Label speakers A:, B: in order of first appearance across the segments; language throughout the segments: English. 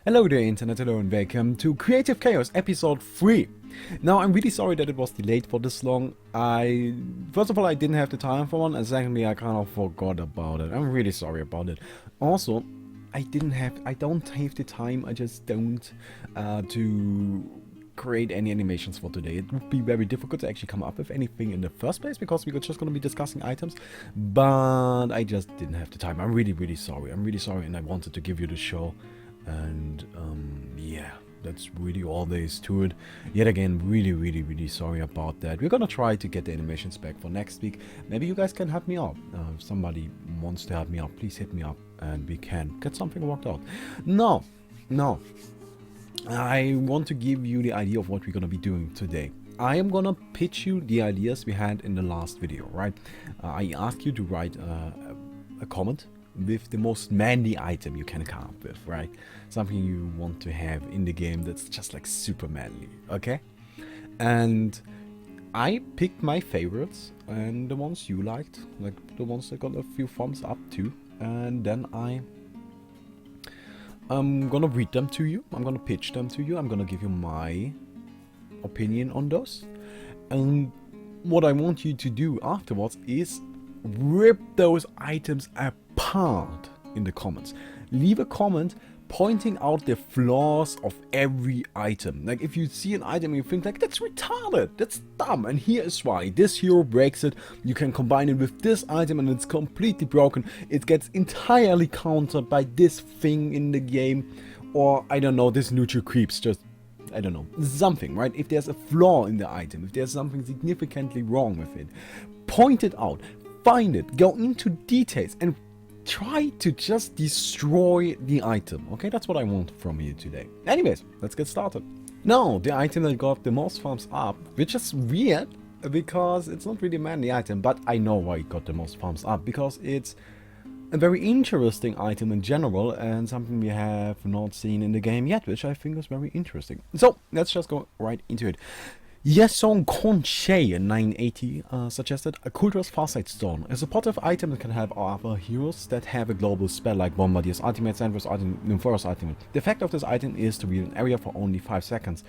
A: Hello there internet, hello and welcome to Creative Chaos episode 3. Now I'm really sorry that it was delayed for this long. First of all, I didn't have the time for one, and secondly I kind of forgot about it. I'm really sorry about it. Also, I don't have the time, I just don't to create any animations for today. It would be very difficult to actually come up with anything in the first place because we were just going to be discussing items, but I just didn't have the time. I'm really sorry. I'm really sorry, and I wanted to give you the show. And yeah, that's really all there is to it. Yet again, really sorry about that. We're gonna try to get the animations back for next week. Maybe you guys can help me out. If somebody wants to help me out, please hit me up and we can get something worked out. No, I want to give you the idea of what we're gonna be doing today. I am gonna pitch you the ideas we had in the last video, right? I asked you to write a comment with the most manly item you can come up with, right? Something you want to have in the game that's just like super manly, okay? And I picked my favorites and the ones you liked, like the ones that got a few thumbs up too. And then I'm gonna read them to you, I'm gonna pitch them to you, I'm gonna give you my opinion on those. And what I want you to do afterwards is rip those items apart in the comments. Leave a comment pointing out the flaws of every item. Like if you see an item and you think like, that's retarded, that's dumb, and here is why. This hero breaks it, you can combine it with this item and it's completely broken. It gets entirely countered by this thing in the game, or I don't know, this neutral creeps just, I don't know, something, right? If there's a flaw in the item, if there's something significantly wrong with it, point it out, find it, go into details, and try to just destroy the item. Okay, that's what I want from you today. Anyways, let's get started. Now, the item that got the most thumbs up, which is weird because it's not really a manly item, but I know why it got the most thumbs up, because it's a very interesting item in general and something we have not seen in the game yet, which I think is very interesting. So let's just go right into it. Yesong Conche 980 suggested a Kultra's Farsight Stone, a supportive item that can help other heroes that have a global spell like Bombardier's ultimate, Sandras ultimate, Nymphora's ultimate. The effect of this item is to read an area for only 5 seconds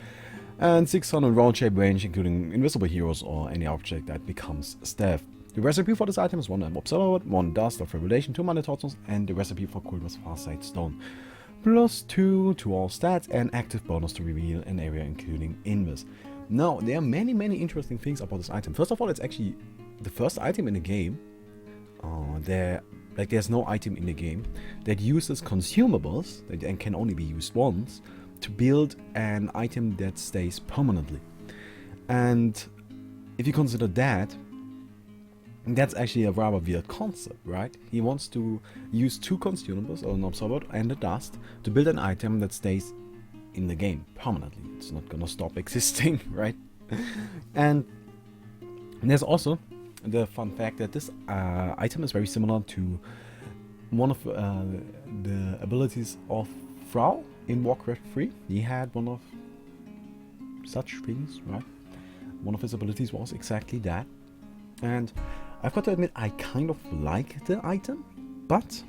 A: and 600 round shape range, including invisible heroes or any object that becomes stealth. The recipe for this item is 1 Observer, 1 Dust of Revelation, 2 Mana Totems, and the recipe for Kultra's Farsight Stone. +2 to all stats and active bonus to reveal an area including Invis. Now, there are many interesting things about this item. First of all, it's actually the first item in the game. There's no item in the game that uses consumables that can only be used once to build an item that stays permanently. And if you consider that, that's actually a rather weird concept, right? He wants to use 2 consumables, or an Observer and a Dust, to build an item that stays in the game permanently. It's not gonna stop existing, right? And there's also the fun fact that this item is very similar to one of the abilities of Frau in Warcraft 3. He had one of such things, right? One of his abilities was exactly that. And I've got to admit, I kind of like the item, but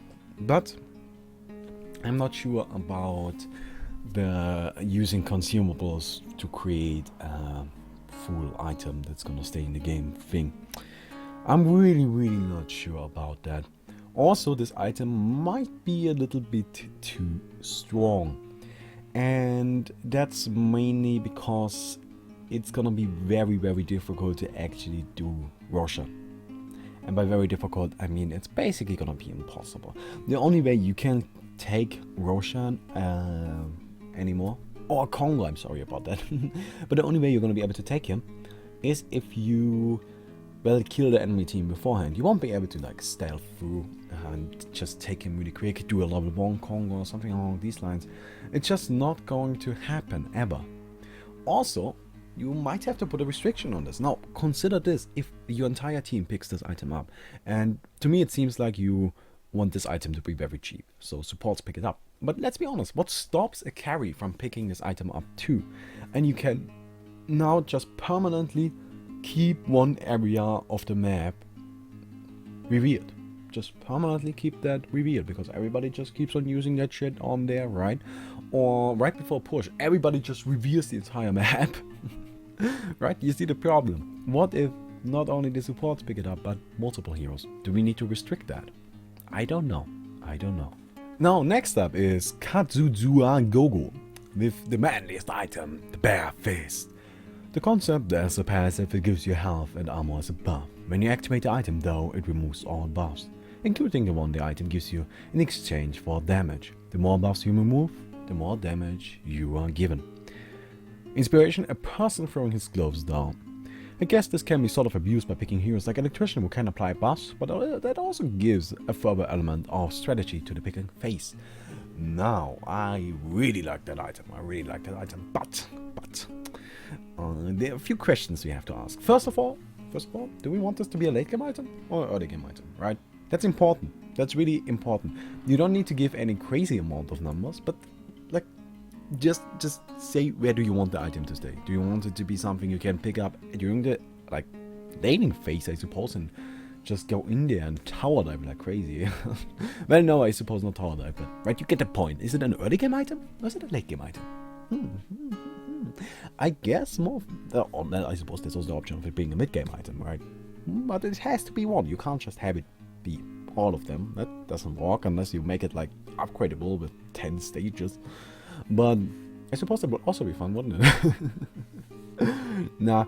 A: I'm not sure about the using consumables to create a full item that's gonna stay in the game thing. I'm really not sure about that. Also, this item might be a little bit too strong, and that's mainly because it's gonna be very difficult to actually do Roshan. And by very difficult, I mean it's basically gonna be impossible. The only way you can take Roshan anymore, or Congo, I'm sorry about that, but the only way you're going to be able to take him is if you, well, kill the enemy team beforehand. You won't be able to like stealth through and just take him really quick, do a level 1 Congo or something along these lines. It's just not going to happen ever. Also, you might have to put a restriction on this. Now, consider this: if your entire team picks this item up, and to me it seems like you want this item to be very cheap, so supports pick it up. But let's be honest, what stops a carry from picking this item up too? And you can now just permanently keep one area of the map revealed. just permanently keep that revealed, because everybody just keeps on using that shit on there, right? Or right before push, everybody just reveals the entire map. Right? You see the problem. What if not only the supports pick it up, but multiple heroes? Do we need to restrict that? I don't know. I don't know. Now, next up is Katsuzua Gogo, with the manliest item, the Bare Fist. The concept as a passive, it gives you health and armor as a buff. When you activate the item though, it removes all buffs, including the one the item gives you in exchange for damage. The more buffs you remove, the more damage you are given. Inspiration, a person throwing his gloves down. I guess this can be sort of abused by picking heroes like Electrician who can apply buffs, but that also gives a further element of strategy to the picking phase. Now, I really like that item, but there are a few questions we have to ask. First of all, do we want this to be a late game item or early game item, right? That's important. That's really important. You don't need to give any crazy amount of numbers, but like, just say where do you want the item to stay. Do you want it to be something you can pick up during the like laning phase, I suppose, and just go in there and tower dive like crazy? Well, no, I suppose not tower dive, but right, you get the point. Is it an early game item or is it a late game item? I guess more. I suppose there's also the option of it being a mid game item, right? But it has to be one. You can't just have it be all of them. That doesn't work unless you make it like upgradable with 10 stages. But I suppose that would also be fun, wouldn't it? Nah,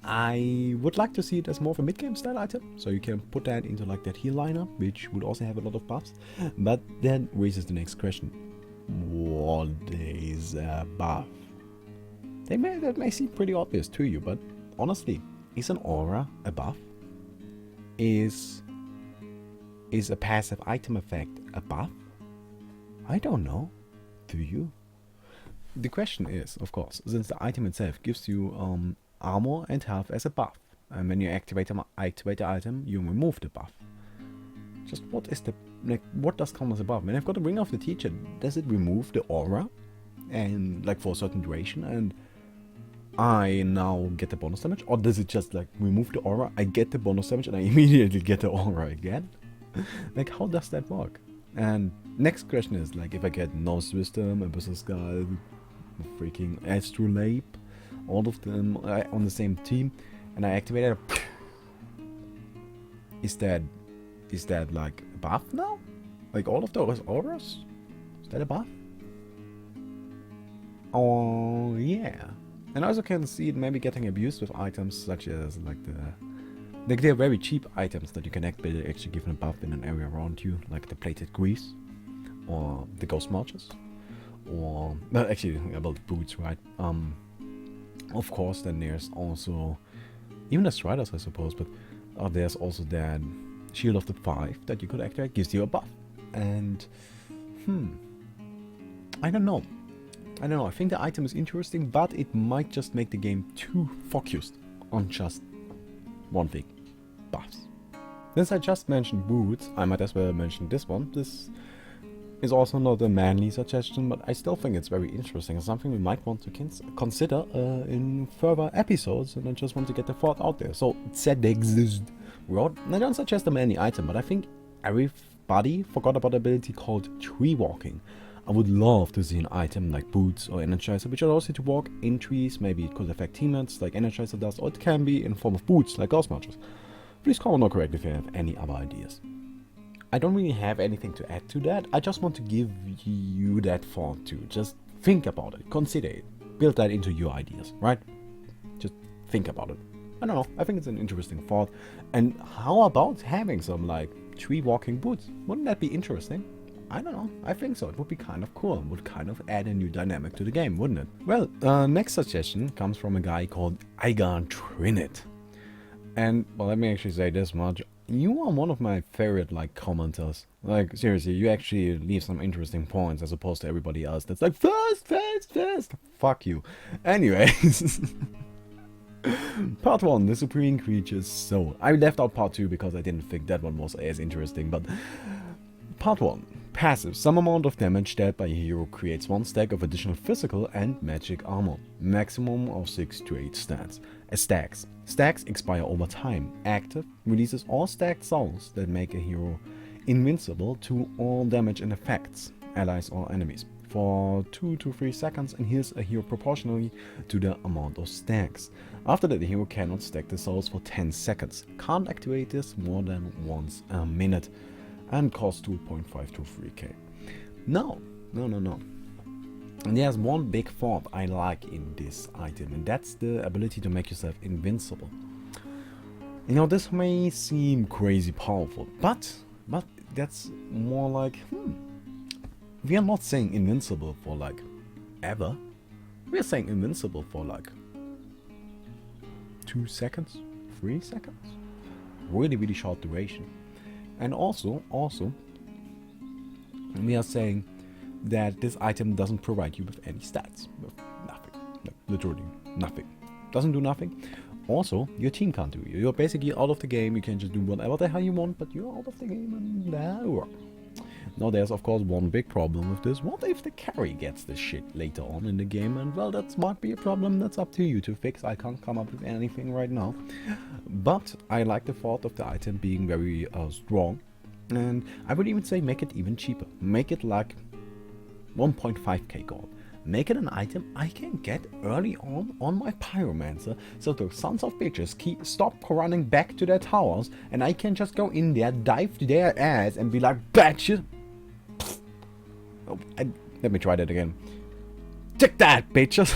A: I would like to see it as more of a mid-game style item, so you can put that into like that heal lineup, which would also have a lot of buffs. But that raises the next question: what is a buff? That may seem pretty obvious to you, but honestly, is an aura a buff? Is a passive item effect a buff? I don't know. Do you? The question is, of course, since the item itself gives you armor and health as a buff, and when you activate the item, you remove the buff. Just what is the what does count as a buff? When I've got a Ring of the Teacher, does it remove the aura, and like for a certain duration, and I now get the bonus damage, or does it just like remove the aura? I get the bonus damage, and I immediately get the aura again. Like, how does that work? And next question is, like, if I get Nose Wisdom, Abyssal Skull, freaking Astrolabe, all of them on the same team, and I activate it, is that like a buff now? Like all of those auras? Is that a buff? Oh yeah. And I also can see it maybe getting abused with items such as like they're very cheap items that you can activate actually given a buff in an area around you, like the Plated Grease, or the Ghost Marches, or well, actually about the boots, right? Of course, then there's also even the Striders, I suppose, but there's also that Shield of the 5 that you could activate, gives you a buff. And I don't know. I think the item is interesting, but it might just make the game too focused on just one thing: buffs. Since I just mentioned boots, I might as well mention this one. This is also not a manly suggestion, but I still think it's very interesting and something we might want to consider in further episodes, and I just want to get the thought out there. So, Zedexist wrote, I don't suggest a manly item, but I think everybody forgot about the ability called tree walking. I would love to see an item like boots or energizer which allows you to walk in trees. Maybe it could affect teammates like energizer does, or it can be in form of boots like Ghost Marches. Please comment or correct if you have any other ideas. I don't really have anything to add to that. I just want to give you that thought too. Just think about it, consider it, build that into your ideas, right? Just think about it. I don't know, I think it's an interesting thought. And how about having some like tree walking boots? Wouldn't that be interesting? I don't know, I think so. It would be kind of cool. It would kind of add a new dynamic to the game, wouldn't it? Well, next suggestion comes from a guy called Igon Trinit. And, well, let me actually say this much. You are one of my favorite, like, commenters. Like, seriously, you actually leave some interesting points as opposed to everybody else that's like, fast. Fuck you. Anyways. Part 1, the Supreme Creature's Soul. I left out part 2 because I didn't think that one was as interesting, but... Part 1. Passive. Some amount of damage dealt by a hero creates 1 stack of additional physical and magic armor. Maximum of 6 to 8 stacks. Stacks expire over time. Active. Releases all stacked souls that make a hero invincible to all damage and effects, allies or enemies, for 2 to 3 seconds, and heals a hero proportionally to the amount of stacks. After that, the hero cannot stack the souls for 10 seconds. Can't activate this more than once a minute. And costs 2.5 to 3k. No. And there's one big thought I like in this item, and that's the ability to make yourself invincible. You know, this may seem crazy powerful, but that's more like, we are not saying invincible for like ever. We are saying invincible for like 2 seconds, 3 seconds. Really short duration. And also, we are saying that this item doesn't provide you with any stats. With nothing. Like, literally nothing. Doesn't do nothing. Also, your team can't do it. You're basically out of the game. You can just do whatever the hell you want, but you're out of the game and now. Now there's of course one big problem with this. What if the carry gets this shit later on in the game? And well, that might be a problem that's up to you to fix. I can't come up with anything right now. But I like the thought of the item being very strong. And I would even say make it even cheaper. Make it like 1.5k gold. Make it an item I can get early on my pyromancer, so the sons of bitches stop running back to their towers, and I can just go in there, dive to their ass, and be like, bitches. Oh, let me try that again. Take that, bitches.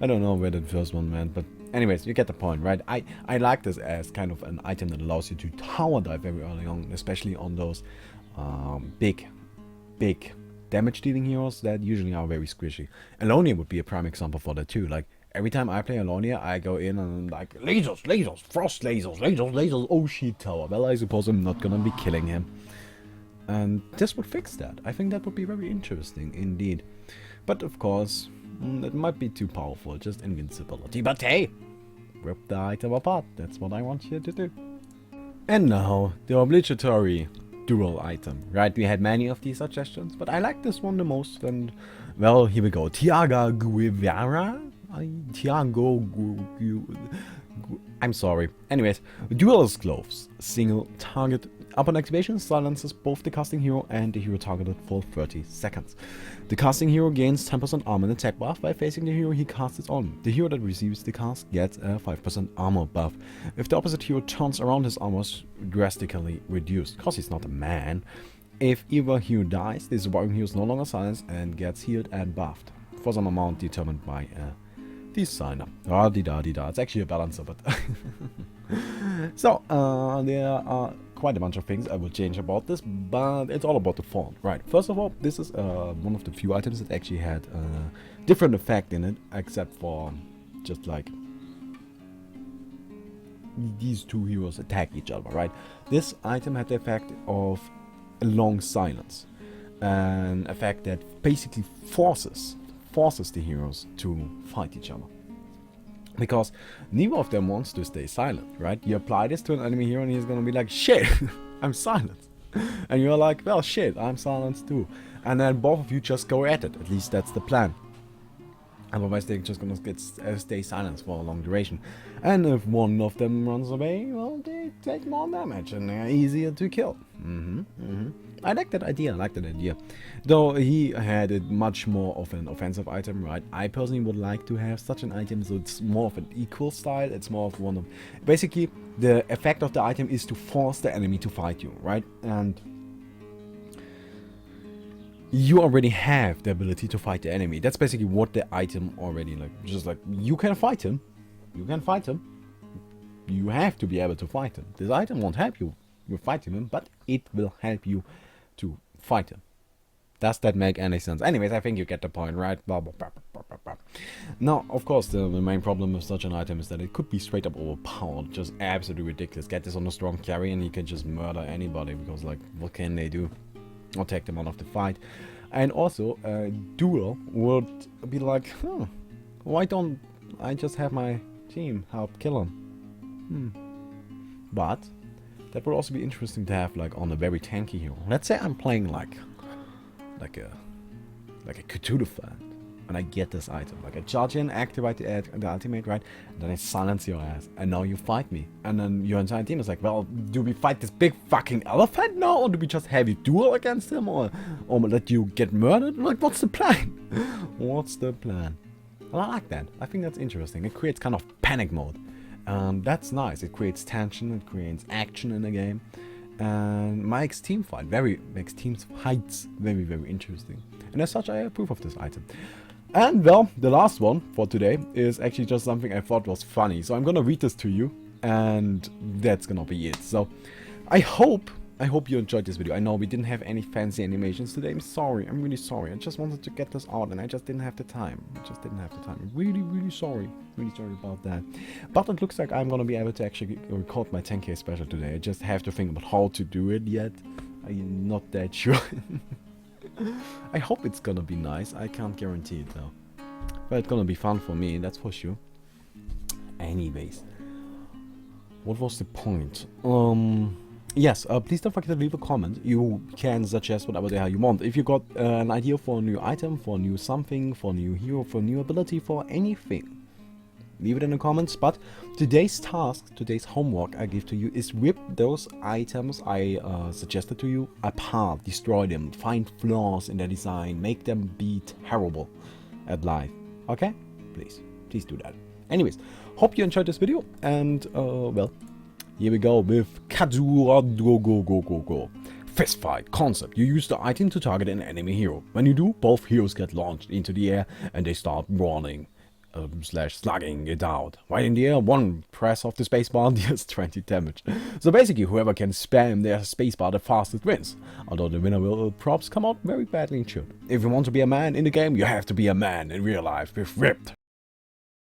A: I don't know where the first one went, but anyways, you get the point, right? I like this as kind of an item that allows you to tower dive very early on, especially on those big damage dealing heroes that usually are very squishy. Alonia would be a prime example for that too. Like every time I play Alonia, I go in and I'm like, lasers, frost lasers, oh shit tower. Well, I suppose I'm not gonna be killing him. And this would fix that. I think that would be very interesting indeed. But of course, it might be too powerful, just invincibility. But hey, rip the item apart. That's what I want you to do. And now, the obligatory dual item, right? We had many of these suggestions, but I like this one the most, and well, here we go. Tiago Guevara? I'm sorry. Anyways, duelist gloves. Single target. Upon activation, silences both the casting hero and the hero targeted for 30 seconds. The casting hero gains 10% armor and attack buff by facing the hero he casts it on. The hero that receives the cast gets a 5% armor buff. If the opposite hero turns around, his armor is drastically reduced, cause he's not a man. If either hero dies, the surviving hero is no longer silenced and gets healed and buffed for some amount determined by a designer. Da-di-da-di-da. It's actually a balancer, but so there are quite a bunch of things I will change about this, but it's all about the font, right? First of all, this is one of the few items that actually had a different effect in it, except for just like these two heroes attack each other, right? This item had the effect of a long silence, an effect that basically forces the heroes to fight each other. Because neither of them wants to stay silent, right? You apply this to an enemy hero and he's gonna be like, shit, I'm silent. And you're like, well, shit, I'm silent too. And then both of you just go at it. At least that's the plan. Otherwise they're just gonna stay silent for a long duration. And if one of them runs away, well, they take more damage and they're easier to kill. I like that idea, Though he had it much more of an offensive item, right? I personally would like to have such an item, so it's more of an equal style. It's more of one of... Basically, the effect of the item is to force the enemy to fight you, right? And you already have the ability to fight the enemy. That's basically what the item already, like, just like, you can fight him. You can fight him. You have to be able to fight him. This item won't help you with fighting him, but it will help you to fight him. Does that make any sense? Anyways, I think you get the point, right? Blah, blah, blah, blah, blah, blah. Now, of course, the main problem with such an item is that it could be straight up overpowered. Just absolutely ridiculous. Get this on a strong carry and you can just murder anybody, because, like, what can they do? Or take them out of the fight. And also, a duel would be like, why don't I just have my team help kill him? But That would also be interesting to have like on a very tanky hero. Let's say I'm playing like a Cthulhu fan, and I get this item. Like I charge in, activate the ultimate, right? And then I silence your ass, and now you fight me. And then your entire team is like, well, do we fight this big fucking elephant now, or do we just have you duel against him, or let you get murdered? Like, what's the plan? What's the plan? Well, I like that. I think that's interesting. It creates kind of panic mode. That's nice. It creates tension, it creates action in the game. And makes team fights very, very interesting. And as such, I approve of this item. And well, the last one for today is actually just something I thought was funny. So I'm gonna read this to you, and that's gonna be it. So I hope you enjoyed this video. I know we didn't have any fancy animations today. I'm sorry. I'm really sorry. I just wanted to get this out, and I just didn't have the time. I'm really sorry. Really sorry about that. But it looks like I'm gonna be able to actually record my 10K special today. I just have to think about how to do it yet. I'm not that sure. I hope it's gonna be nice. I can't guarantee it though. But it's gonna be fun for me, that's for sure. Anyways, what was the point? Yes, please don't forget to leave a comment. You can suggest whatever the hell you want. If you got an idea for a new item, for a new something, for a new hero, for a new ability, for anything, leave it in the comments. But today's task, today's homework I give to you is rip those items I suggested to you apart, destroy them, find flaws in their design, make them be terrible at life. Okay? Please do that. Anyways, hope you enjoyed this video, and well, here we go with Kazura Go. Fist fight concept. You use the item to target an enemy hero. When you do, both heroes get launched into the air and they start running. Slugging it out. Right in the air, one press of the spacebar deals 20 damage. So basically, whoever can spam their spacebar the fastest wins. Although the winner will props come out very badly in shoot. If you want to be a man in the game, you have to be a man in real life with ripped